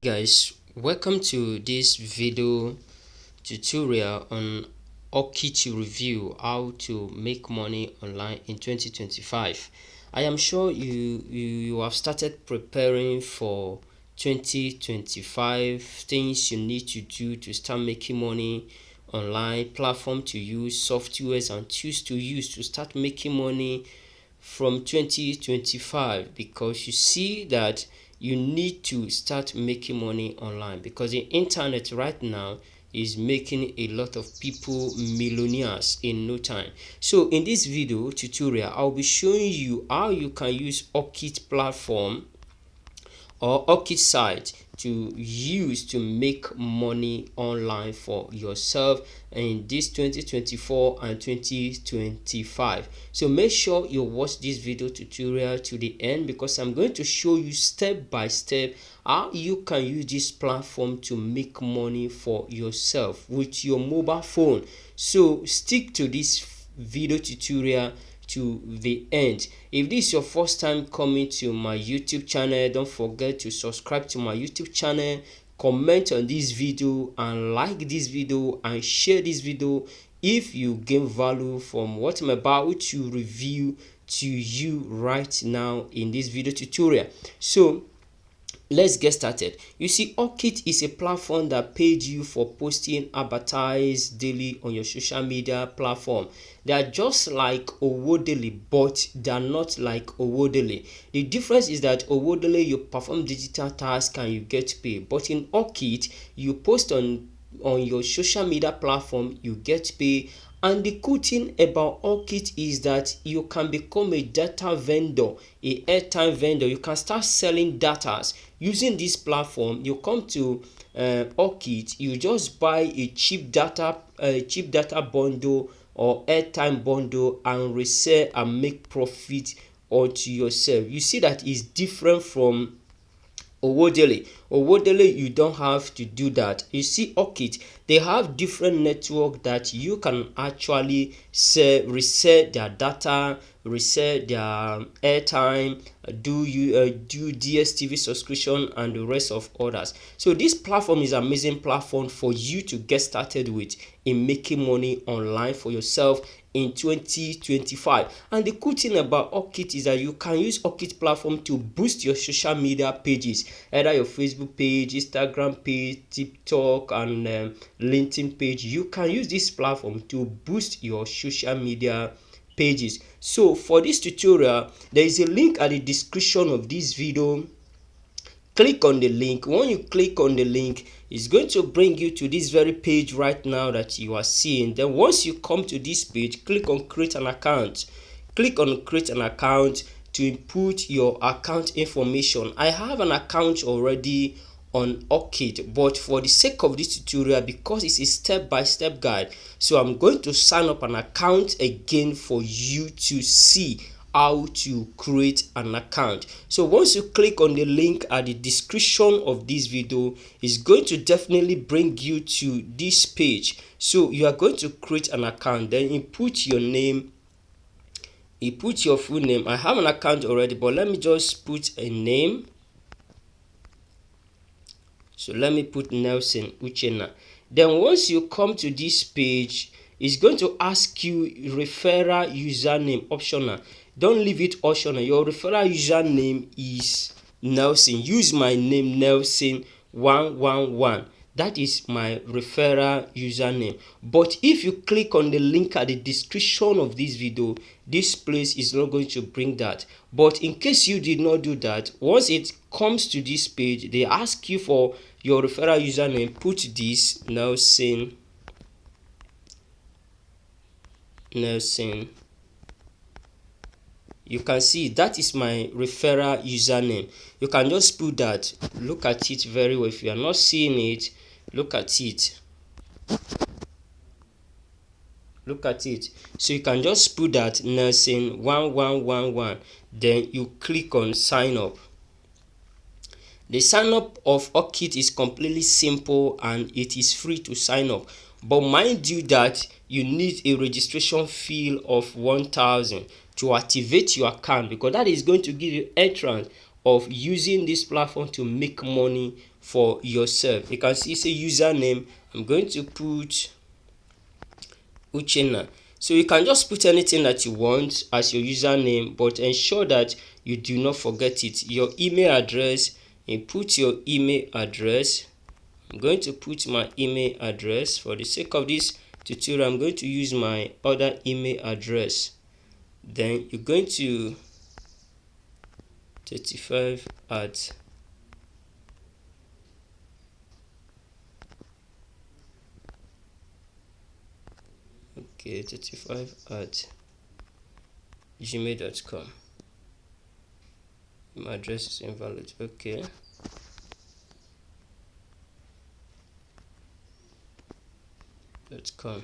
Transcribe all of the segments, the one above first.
Guys, welcome to this video tutorial on Hawkit review how to make money online in 2025. I am sure you have started preparing for 2025, things you need to do to start making money online, platform to use, softwares and tools to use to start making money from 2025, because you see that you need to start making money online because the internet right now is making a lot of people millionaires in no time. So in this video tutorial, I'll be showing you how you can use Hawkit platform or Hawkit site to use to make money online for yourself in this 2024 and 2025. So make sure you watch this video tutorial to the end, because I'm going to show you step by step how you can use this platform to make money for yourself with your mobile phone. So stick to this video tutorial to the end. If this is your first time coming to my YouTube channel, don't forget to subscribe to my YouTube channel, comment on this video and like this video and share this video if you gain value from what I'm about to review to you right now in this video tutorial. So let's get started. You see, Hawkit is a platform that pays you for posting advertise daily on your social media platform. They are just like Owodele, but they are not like Owodele. The difference is that Owodele, you perform digital tasks and you get paid, but in Hawkit you post on your social media platform, you get paid. And the cool thing about Hawkit is that you can become a data vendor, a airtime vendor. You can start selling data using this platform. You come to Hawkit, you just buy a cheap data bundle or airtime bundle and resell and make profit onto yourself. You see that is different from Owodele, you don't have to do that. You see, Hawkit, they have different network that you can actually resell their data, resell their airtime, do DSTV subscription and the rest of others. So this platform is an amazing platform for you to get started with in making money online for yourself in 2025. And the cool thing about Hawkit is that you can use Hawkit platform to boost your social media pages, either your Facebook page, Instagram page, TikTok and LinkedIn page. You can use this platform to boost your social media pages. So for this tutorial, there is a link at the description of this video. Click on the link. When you click on the link, it's going to bring you to this very page right now that you are seeing. Then once you come to this page, click on create an account. Click on create an account to input your account information. I have an account already on Hawkit, but for the sake of this tutorial, because it's a step-by-step guide, so I'm going to sign up an account again for you to see how to create an account. So once you click on the link at the description of this video, it's going to definitely bring you to this page. So you are going to create an account, then input your name, you put your full name. I have an account already, but let me just put a name. So let me put Nelson Uchenna. Then once you come to this page, it's going to ask you referral username optional. Don't leave it optional. Your referral username is Nelson. Use my name, Nelson 111. That is my referral username. But if you click on the link at the description of this video, this place is not going to bring that. But in case you did not do that, once it comes to this page, they ask you for your referral username. Put this Nelson. You can see that is my referral username. You can just put that. Look at it very well. If you are not seeing it, look at it. Look at it. So you can just put that Nelson 1111. Then you click on sign up. The sign up of Hawkit is completely simple and it is free to sign up. But mind you that you need a registration fee of 1,000 to activate your account, because that is going to give you entrance of using this platform to make money for yourself. You can see it's a username. I'm going to put Uchenna. So you can just put anything that you want as your username, but ensure that you do not forget it. Your email address, you put your email address. I'm going to put my email address. For the sake of this tutorial, I'm going to use my other email address. Then you're going to 35 at okay 35 at gmail.com. My address is invalid. Okay, .com.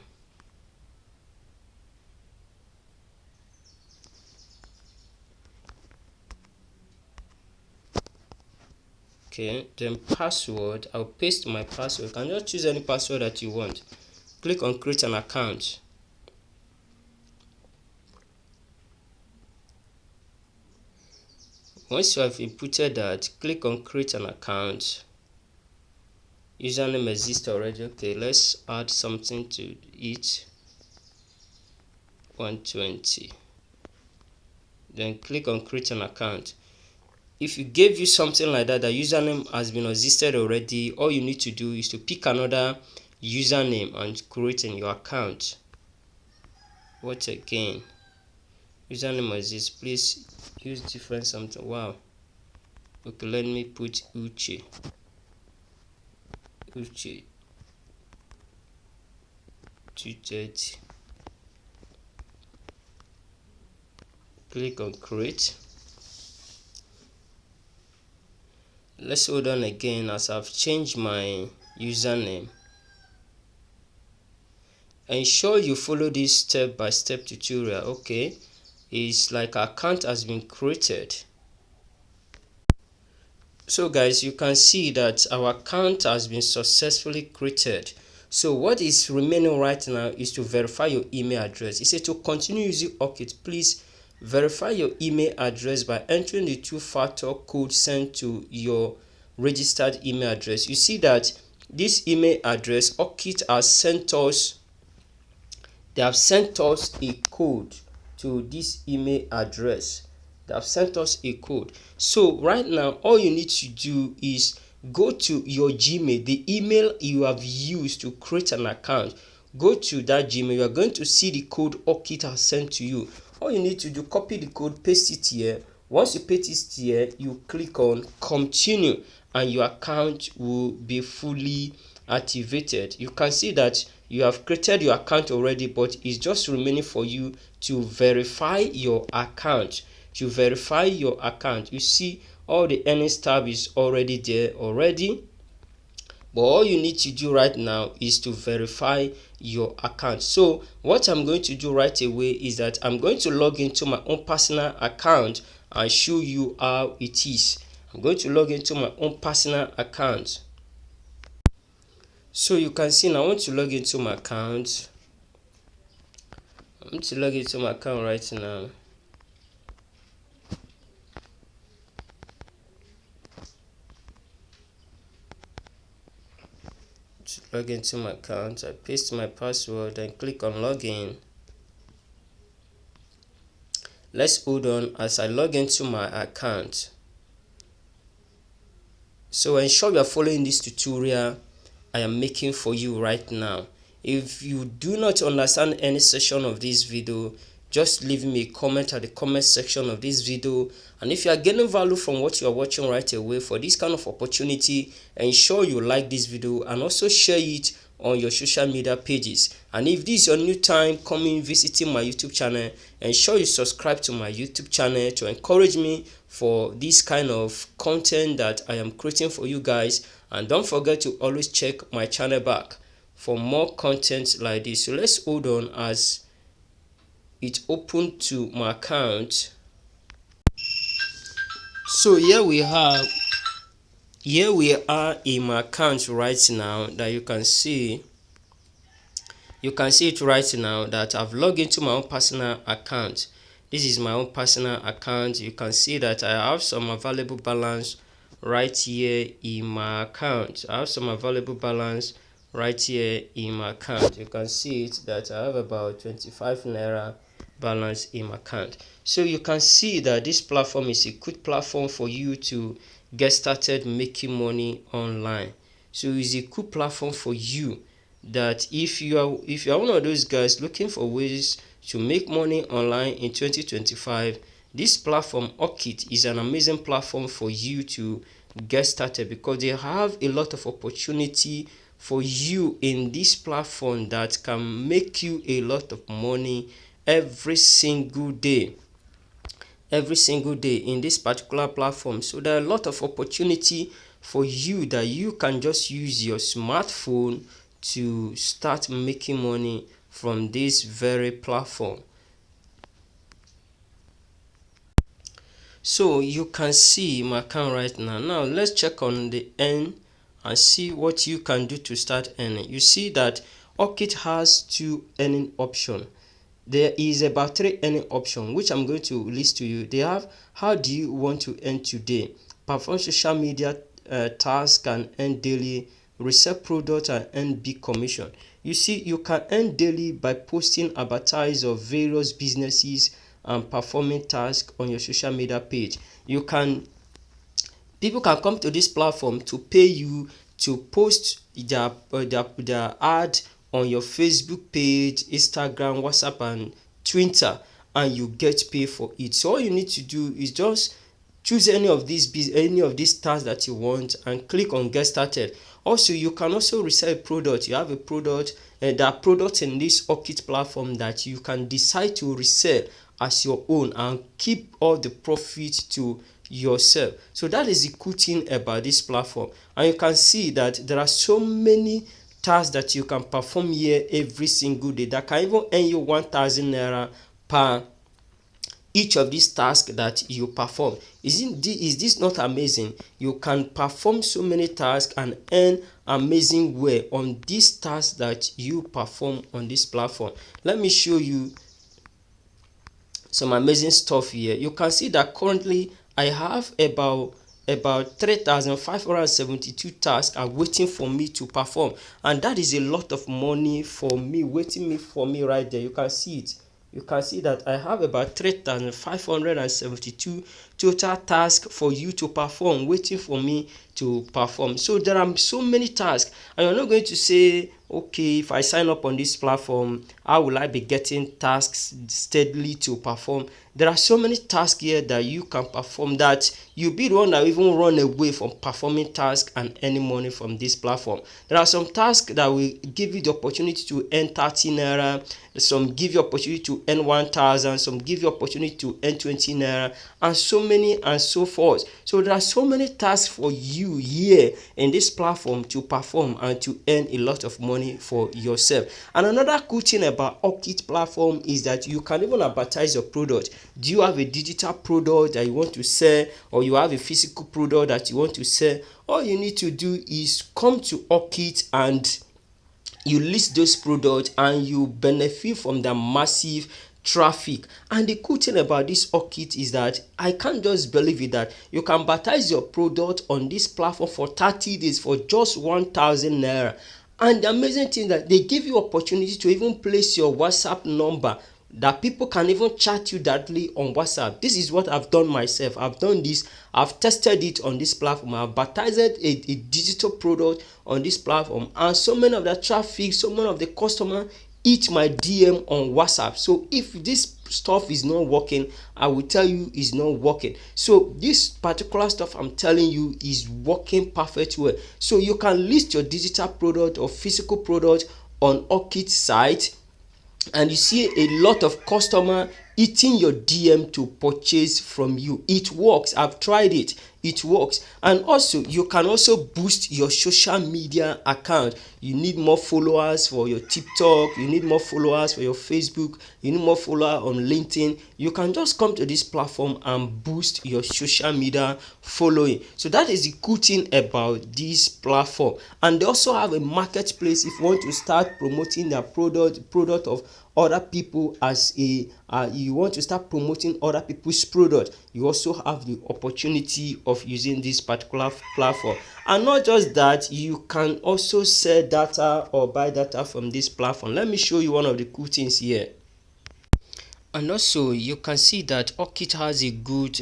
Okay, then password, I'll paste my password. You can just choose any password that you want. Click on create an account. Once you have inputted that, click on create an account. Username exists already. Okay, let's add something to it. 120. Then click on create an account. If you gave you something like that, the username has been existed already, all you need to do is to pick another username and create in your account. What again? Username exists, please use different something. Wow. Okay, let me put Uche 230. Click on create. Let's hold on again as I've changed my username. Ensure you follow this step-by-step tutorial. Okay, it's like our account has been created. So guys, you can see that our account has been successfully created. So what is remaining right now is to verify your email address. It says to continue using Hawkit, please verify your email address by entering the two-factor code sent to your registered email address. You see that this email address, Hawkit has sent us, they have sent us a code to this email address. They have sent us a code. So right now, all you need to do is go to your Gmail, the email you have used to create an account. Go to that Gmail. You are going to see the code Hawkit has sent to you. All you need to do, copy the code, paste it here. Once you paste it here, you click on continue and your account will be fully activated. You can see that you have created your account already, but it's just remaining for you to verify your account. To verify your account, you see all the earnings tab is already there already, but all you need to do right now is to verify your account. So what I'm going to do right away is that I'm going to log into my own personal account and show you how it is. I'm going to log into my own personal account. So you can see now I want to log into my account. I want to log into my account right now. To log into my account, I paste my password and click on login. Let's hold on as I log into my account. So ensure you are following this tutorial I am making for you right now. If you do not understand any section of this video, just leave me a comment at the comment section of this video. And if you are getting value from what you are watching right away for this kind of opportunity, ensure you like this video and also share it on your social media pages. And if this is your new time coming visiting my YouTube channel, ensure you subscribe to my YouTube channel to encourage me for this kind of content that I am creating for you guys. And don't forget to always check my channel back for more content like this. So let's hold on as it opened to my account. So here we are in my account right now. That you can see it right now that I've logged into my own personal account. This is my own personal account. You can see that I have some available balance right here in my account. I have some available balance right here in my account. You can see it that I have about 25 naira balance in my account. So you can see that this platform is a good platform for you to get started making money online. So it's a good platform for you, that if you are one of those guys looking for ways to make money online in 2025, this platform Hawkit is an amazing platform for you to get started, because they have a lot of opportunity for you in this platform that can make you a lot of money every single day in this particular platform. So there are a lot of opportunity for you that you can just use your smartphone to start making money from this very platform. So you can see my account right now. Now let's check on the end and see what you can do to start earning. You see that Hawkit has two earning options. There is about three earning options which I'm going to list to you. They have how do you want to earn today, perform social media tasks and earn daily, resell product and earn big commission. You see, you can earn daily by posting advertise of various businesses and performing tasks on your social media page. People can come to this platform to pay you to post their ad on your Facebook page, Instagram, WhatsApp and Twitter, and you get paid for it. So all you need to do is just choose any of these tasks that you want and click on get started. Also, you can also resell a product. You have a product, and there are products in this Hawkit platform that you can decide to resell as your own and keep all the profit to yourself. So that is the cool thing about this platform. And you can see that there are so many tasks that you can perform here every single day that can even earn you 1,000 naira per each of these tasks that you perform. Is this not amazing? You can perform so many tasks and earn amazing way on these tasks that you perform on this platform. Let me show you some amazing stuff here. You can see that currently I have about 3,572 tasks are waiting for me to perform, and that is a lot of money for me waiting for me right there. You can see it. You can see that I have about 3,572 total tasks for you to perform, waiting for me to perform. So there are so many tasks, and you're not going to say, okay, if I sign up on this platform, how will I be getting tasks steadily to perform? There are so many tasks here that you can perform that you'll be the one that even run away from performing tasks and earning money from this platform. There are some tasks that will give you the opportunity to earn 30 naira, some give you opportunity to earn 1,000, some give you opportunity to earn 20 naira, and so many and so forth. So there are so many tasks for you here in this platform to perform and to earn a lot of money for yourself. And another cool thing about Hawkit platform is that you can even advertise your product. Do you have a digital product that you want to sell, or you have a physical product that you want to sell? All you need to do is come to Hawkit and you list those products and you benefit from the massive traffic. And the cool thing about this Hawkit is that I can't just believe it that you can advertise your product on this platform for 30 days for just 1,000 naira. And the amazing thing that they give you opportunity to even place your WhatsApp number, that people can even chat you directly on WhatsApp. This is what I've done myself. I've done this. I've tested it on this platform. I've advertised a digital product on this platform, and so many of the traffic, so many of the customer eat my DM on WhatsApp. So if this stuff is not working, I will tell you it's not working. So this particular stuff I'm telling you is working perfect well. So you can list your digital product or physical product on Hawkit site, and you see a lot of customer eating your DM to purchase from you. It works. I've tried it. It works. And also you can also boost your social media account. You need more followers for your TikTok, you need more followers for your Facebook, you need more followers on LinkedIn. You can just come to this platform and boost your social media following. So that is the cool thing about this platform. And they also have a marketplace if you want to start promoting their product of other people as a you want to start promoting other people's product, you also have the opportunity of using this particular platform. And not just that, you can also sell data or buy data from this platform. Let me show you one of the cool things here. And also you can see that Hawkit has a good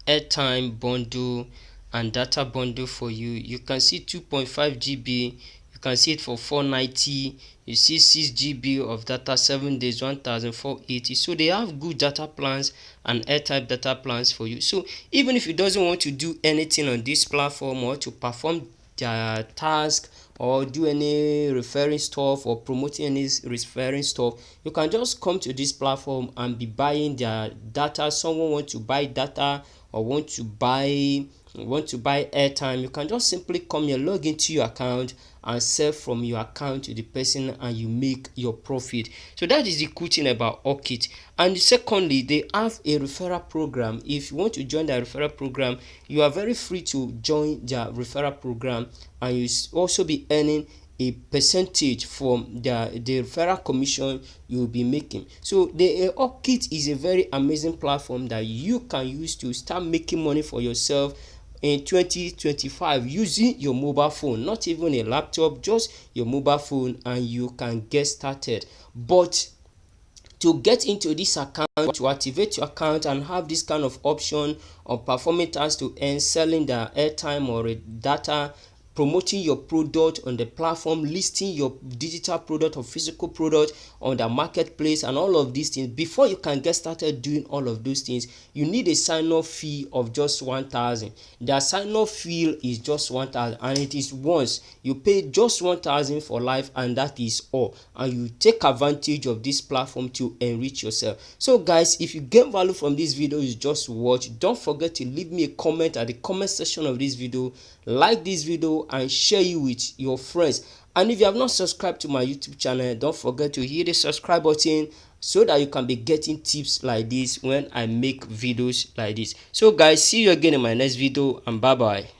airtime bundle and data bundle for you. You can see 2.5 GB, you can see it for 490, you see 6 GB of data, 7 days, 1480. So they have good data plans and airtime data plans for you. So even if you doesn't want to do anything on this platform or to perform their task or do any referring stuff or promoting any referring stuff, you can just come to this platform and be buying their data. Someone want to buy data or want to buy airtime, you can just simply come here, log into your account and sell from your account to the person, and you make your profit. So that is the cool thing about Hawkit. And secondly, they have a referral program. If you want to join the referral program, you are very free to join their referral program, and you also be earning a percentage from the referral commission you will be making. So the Hawkit is a very amazing platform that you can use to start making money for yourself in 2025 using your mobile phone, not even a laptop, just your mobile phone, and you can get started. But to get into this account, to activate your account and have this kind of option of performing tasks to earn, selling the airtime or data, promoting your product on the platform, listing your digital product or physical product on the marketplace, and all of these things, before you can get started doing all of those things, you need a sign-up fee of just 1,000. The sign-up fee is just 1,000, and it is once you pay just 1,000 for life, and that is all. And you take advantage of this platform to enrich yourself. So guys, if you get value from this video you just watch, don't forget to leave me a comment at the comment section of this video, like this video and share it with your friends. And if you have not subscribed to my YouTube channel, don't forget to hit the subscribe button so that you can be getting tips like this when I make videos like this. So guys, see you again in my next video, and bye bye.